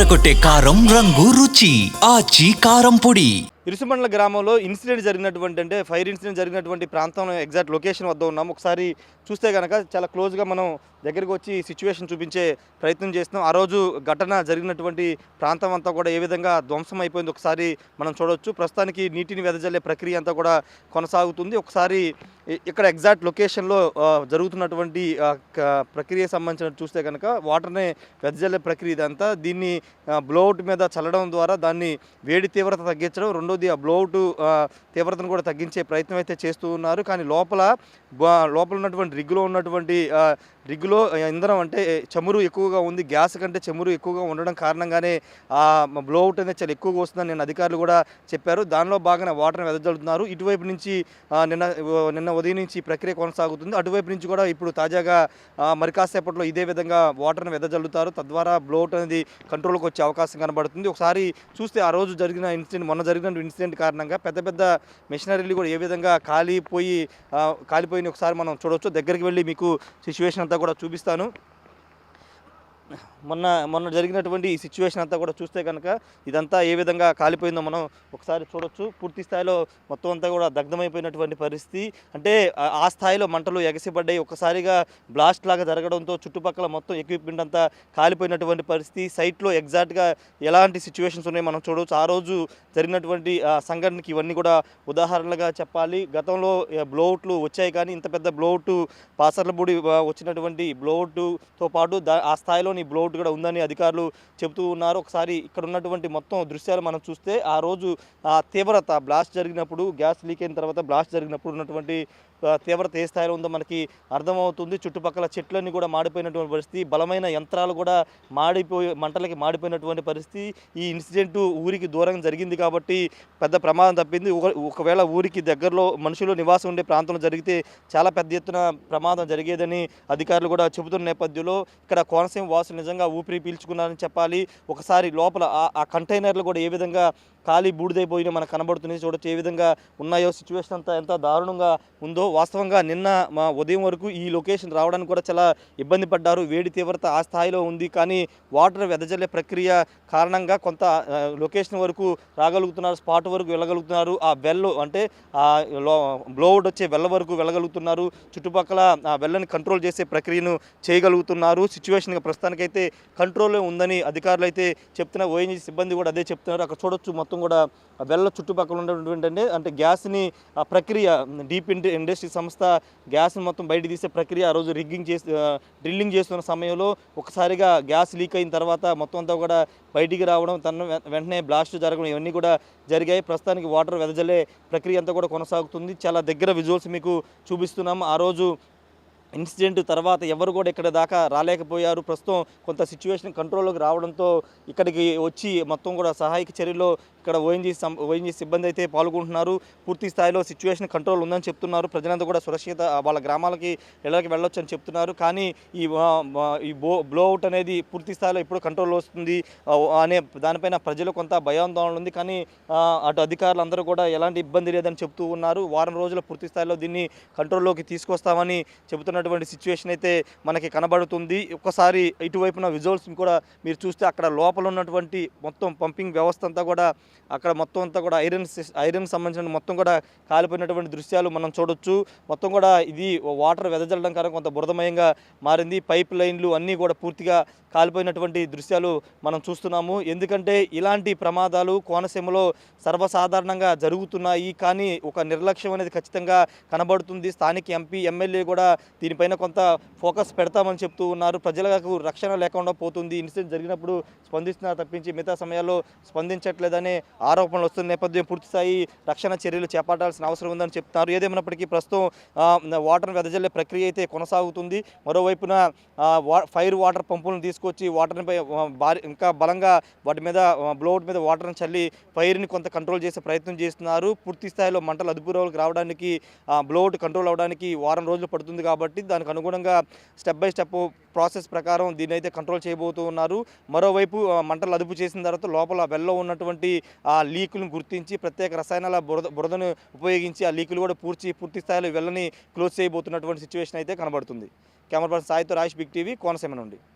అదరగొట్టే కారం రంగు రుచి ఆచి కారం పొడి. ఇరుసుమండల గ్రామంలో ఇన్సిడెంట్ జరిగినటువంటి అంటే ఫైర్ ఇన్సిడెంట్ జరిగినటువంటి ప్రాంతంలో ఎగ్జాక్ట్ లొకేషన్ వద్ద ఉన్నాం. ఒకసారి చూస్తే కనుక చాలా క్లోజ్గా మనం దగ్గరికి వచ్చి సిచ్యువేషన్ చూపించే ప్రయత్నం చేస్తున్నాం. ఆ రోజు ఘటన జరిగినటువంటి ప్రాంతం అంతా కూడా ఏ విధంగా ధ్వంసం అయిపోయింది ఒకసారి మనం చూడవచ్చు. ప్రస్తుతానికి నీటిని వెదజల్లే ప్రక్రియ అంతా కూడా కొనసాగుతుంది. ఒకసారి ఇక్కడ ఎగ్జాక్ట్ లొకేషన్లో జరుగుతున్నటువంటి ప్రక్రియ సంబంధించిన చూస్తే కనుక వాటర్ని వెదజల్లే ప్రక్రియ ఇదంతా. దీన్ని బ్లోఅవుట్ మీద చల్లడం ద్వారా దాన్ని వేడి తీవ్రత తగ్గించడం, రెండోది ఆ బ్లోఅవుట్ తీవ్రతను కూడా తగ్గించే ప్రయత్నం అయితే చేస్తూ ఉన్నారు. కానీ లోపల ఉన్నటువంటి రిగ్గులో ఇంధనం అంటే చమురు ఎక్కువగా ఉంది. గ్యాస్ కంటే చమురు ఎక్కువగా ఉండడం కారణంగానే బ్లోఅవుట్ అనేది చాలా ఎక్కువగా వస్తుందని నేను అధికారులు కూడా చెప్పారు. దానిలో భాగంగా వాటర్ని వెదజల్లుతున్నారు. ఇటువైపు నుంచి నిన్న ఉదయం నుంచి ఈ ప్రక్రియ కొనసాగుతుంది. అటువైపు నుంచి కూడా ఇప్పుడు తాజాగా మరి కాసేపట్లో ఇదే విధంగా వాటర్ని వెదజల్లుతారు. తద్వారా బ్లోఅవుట్ అనేది కంట్రోల్కి వచ్చే అవకాశం కనబడుతుంది. ఒకసారి చూస్తే ఆ రోజు మొన్న జరిగిన ఇన్సిడెంట్ కారణంగా పెద్ద మెషినరీలు కూడా ఏ విధంగా కాలిపోయిన ఒకసారి మనం చూడవచ్చు. దగ్గరికి వెళ్ళి మీకు సిచ్యువేషన్ అంతా కూడా చూపిస్తాను. మొన్న జరిగినటువంటి ఈ సిచ్యువేషన్ అంతా కూడా చూస్తే కనుక ఇదంతా ఏ విధంగా కాలిపోయిందో మనం ఒకసారి చూడొచ్చు. పూర్తి స్థాయిలో మొత్తం అంతా కూడా దగ్ధమైపోయినటువంటి పరిస్థితి. అంటే ఆ స్థాయిలో మంటలు ఎగసిపడ్డాయి. ఒకసారిగా బ్లాస్ట్ లాగా జరగడంతో చుట్టుపక్కల మొత్తం ఎక్విప్మెంట్ అంతా కాలిపోయినటువంటి పరిస్థితి. సైట్లో ఎగ్జాక్ట్గా ఎలాంటి సిచ్యువేషన్స్ ఉన్నాయో మనం చూడవచ్చు. ఆ రోజు జరిగినటువంటి సంఘటనకి ఇవన్నీ కూడా ఉదాహరణలుగా చెప్పాలి. గతంలో బ్లోఅవుట్లు వచ్చాయి, కానీ ఇంత పెద్ద బ్లోఅవుట్ పాసర్లపూడి వచ్చినటువంటి బ్లోఅవుట్తో పాటు ఆ స్థాయిలోని బ్లోఅవుట్ కూడా ఉందని అధికారులు చెబుతూ ఉన్నారు. ఒకసారి ఇక్కడ ఉన్నటువంటి మొత్తం దృశ్యాలు మనం చూస్తే ఆ రోజు తీవ్రత బ్లాస్ట్ జరిగినప్పుడు, గ్యాస్ లీక్ అయిన తర్వాత బ్లాస్ట్ జరిగినప్పుడు ఉన్నటువంటి తీవ్రత ఏ స్థాయిలో ఉందో మనకి అర్థమవుతుంది. చుట్టుపక్కల చెట్లన్నీ కూడా మాడిపోయినటువంటి పరిస్థితి, బలమైన యంత్రాలు కూడా మంటలకి మాడిపోయినటువంటి పరిస్థితి. ఈ ఇన్సిడెంట్ ఊరికి దూరంగా జరిగింది కాబట్టి పెద్ద ప్రమాదం తప్పింది. ఒకవేళ ఊరికి దగ్గరలో మనుషులు నివాసం ఉండే ప్రాంతంలో జరిగితే చాలా పెద్ద ఎత్తున ప్రమాదం జరిగేదని అధికారులు కూడా చెబుతున్న నేపథ్యంలో ఇక్కడ కోనసీమ వాసులు నిజంగా ఊపిరి పీల్చుకున్నారని చెప్పాలి. ఒకసారి లోపల ఆ కంటైనర్లు కూడా ఏ విధంగా ఖాళీ బూడిదైపోయినా మనకు కనబడుతుంది. చూడొచ్చు ఏ విధంగా ఉన్నాయో. సిచ్యువేషన్ అంతా ఎంత దారుణంగా ఉందో. వాస్తవంగా నిన్న మా ఉదయం వరకు ఈ లొకేషన్ రావడానికి కూడా చాలా ఇబ్బంది పడ్డారు. వేడి తీవ్రత ఆ స్థాయిలో ఉంది. కానీ వాటర్ వెదజల్లే ప్రక్రియ కారణంగా కొంత లొకేషన్ వరకు రాగలుగుతున్నారు, స్పాట్ వరకు వెళ్ళగలుగుతున్నారు. ఆ వెల్ అంటే బ్లోఅవుట్ వచ్చే వెల్ల వరకు వెళ్ళగలుగుతున్నారు. చుట్టుపక్కల ఆ వెల్లని కంట్రోల్ చేసే ప్రక్రియను చేయగలుగుతున్నారు. సిచ్యువేషన్ ప్రస్తుతానికైతే కంట్రోల్లో ఉందని అధికారులు అయితే చెప్తున్నారు. ఓఎన్జీ సిబ్బంది కూడా అదే చెప్తున్నారు. అక్కడ చూడొచ్చు మొత్తం కూడా వెల్ల చుట్టుపక్కల ఉన్నటువంటి అంటే గ్యాస్ని ప్రక్రియ డీప్ ఇండస్ట్రీ సంస్థ గ్యాస్ని మొత్తం బయట తీసే ప్రక్రియ ఆ రోజు డ్రిల్లింగ్ చేస్తున్న సమయంలో ఒకసారిగా గ్యాస్ లీక్ అయిన తర్వాత మొత్తం అంతా కూడా బయటికి రావడం, వెంటనే బ్లాస్ట్ జరగడం ఇవన్నీ కూడా జరిగాయి. ప్రస్తుతానికి వాటర్ వెదజల్లే ప్రక్రియ అంతా కూడా కొనసాగుతుంది. చాలా దగ్గర విజువల్స్ మీకు చూపిస్తున్నాము. ఆ రోజు ఇన్సిడెంట్ తర్వాత ఎవరు కూడా ఇక్కడ దాకా రాలేకపోయారు. ప్రస్తుతం కొంత సిచ్యువేషన్ కంట్రోల్లోకి రావడంతో ఇక్కడికి వచ్చి మొత్తం కూడా సహాయక చర్యల్లో ఇక్కడ ఓఎన్జీ సిబ్బంది అయితే పాల్గొంటున్నారు. పూర్తి స్థాయిలో సిచ్యువేషన్ కంట్రోల్ ఉందని చెప్తున్నారు. ప్రజలంతా కూడా సురక్షిత వాళ్ళ గ్రామాలకి ఇళ్ళకి వెళ్ళొచ్చు అని చెప్తున్నారు. కానీ ఈ బ్లోఅవుట్ అనేది పూర్తి స్థాయిలో ఇప్పుడు కంట్రోల్లో వస్తుంది అనే దానిపైన ప్రజలు కొంత భయాందోళన ఉంది. కానీ అటు అధికారులు అందరూ కూడా ఎలాంటి ఇబ్బంది లేదని చెప్తూ ఉన్నారు. వారం రోజుల పూర్తి స్థాయిలో దీన్ని కంట్రోల్లోకి తీసుకొస్తామని చెబుతున్నటువంటి సిచ్యువేషన్ అయితే మనకి కనబడుతుంది. ఒక్కసారి ఇటువైపున విజువల్స్ కూడా మీరు చూస్తే అక్కడ లోపల ఉన్నటువంటి మొత్తం పంపింగ్ వ్యవస్థ అంతా కూడా అక్కడ మొత్తం అంతా కూడా ఐరన్ సంబంధించిన మొత్తం కూడా కాలిపోయినటువంటి దృశ్యాలు మనం చూడొచ్చు. మొత్తం కూడా ఇది వాటర్ వెదజల్లడం కారణంగా కొంత బురదమయంగా మారింది. పైప్ లైన్లు అన్నీ కూడా పూర్తిగా కాలిపోయినటువంటి దృశ్యాలు మనం చూస్తున్నాము. ఎందుకంటే ఇలాంటి ప్రమాదాలు కోనసీమలో సర్వసాధారణంగా జరుగుతున్నాయి. కానీ ఒక నిర్లక్ష్యం అనేది ఖచ్చితంగా కనబడుతుంది. స్థానిక ఎంపీ, ఎమ్మెల్యే కూడా దీనిపైన కొంత ఫోకస్ పెడతామని చెప్తూ ఉన్నారు. ప్రజలకు రక్షణ లేకుండా పోతుంది. ఇన్సిడెంట్ జరిగినప్పుడు స్పందిస్తున్నారు తప్పించి మిగతా సమయాల్లో స్పందించట్లేదనే ఆరోపణలు వస్తున్న నేపథ్యం పూర్తిస్థాయి రక్షణ చర్యలు చేపట్టాల్సిన అవసరం ఉందని చెప్తున్నారు. ఏదేమైనప్పటికీ ప్రస్తుతం వాటర్ వెదజల్లే ప్రక్రియ అయితే కొనసాగుతుంది. మరోవైపున ఫైర్ వాటర్ పంపులను తీసుకొచ్చి వాటర్నిపై ఇంకా బలంగా వాటి మీద బ్లోఅవుట్ మీద వాటర్ని చల్లి ఫైర్ని కొంత కంట్రోల్ చేసే ప్రయత్నం చేస్తున్నారు. పూర్తి స్థాయిలో మంటలు అదుపులోకి రావడానికి బ్లోఅవుట్ కంట్రోల్ అవడానికి వారం రోజులు పడుతుంది. కాబట్టి దానికి అనుగుణంగా స్టెప్ బై స్టెప్ ప్రాసెస్ ప్రకారం దీన్ని అయితే కంట్రోల్ చేయబోతూ ఉన్నారు. మరోవైపు మంటలు అదుపు చేసిన తర్వాత లోపల వెల్లో ఉన్నటువంటి ఆ లీకులను గుర్తించి ప్రత్యేక రసాయనాల బురదను ఉపయోగించి ఆ లీకులు కూడా పూర్తి స్థాయిలో వెల్లని క్లోజ్ చేయబోతున్నటువంటి సిచ్యువేషన్ అయితే కనబడుతుంది. కెమెరా పర్సన్ సాయితో రాజేష్, బిగ్ టీవీ, కోనసీమ నుండి.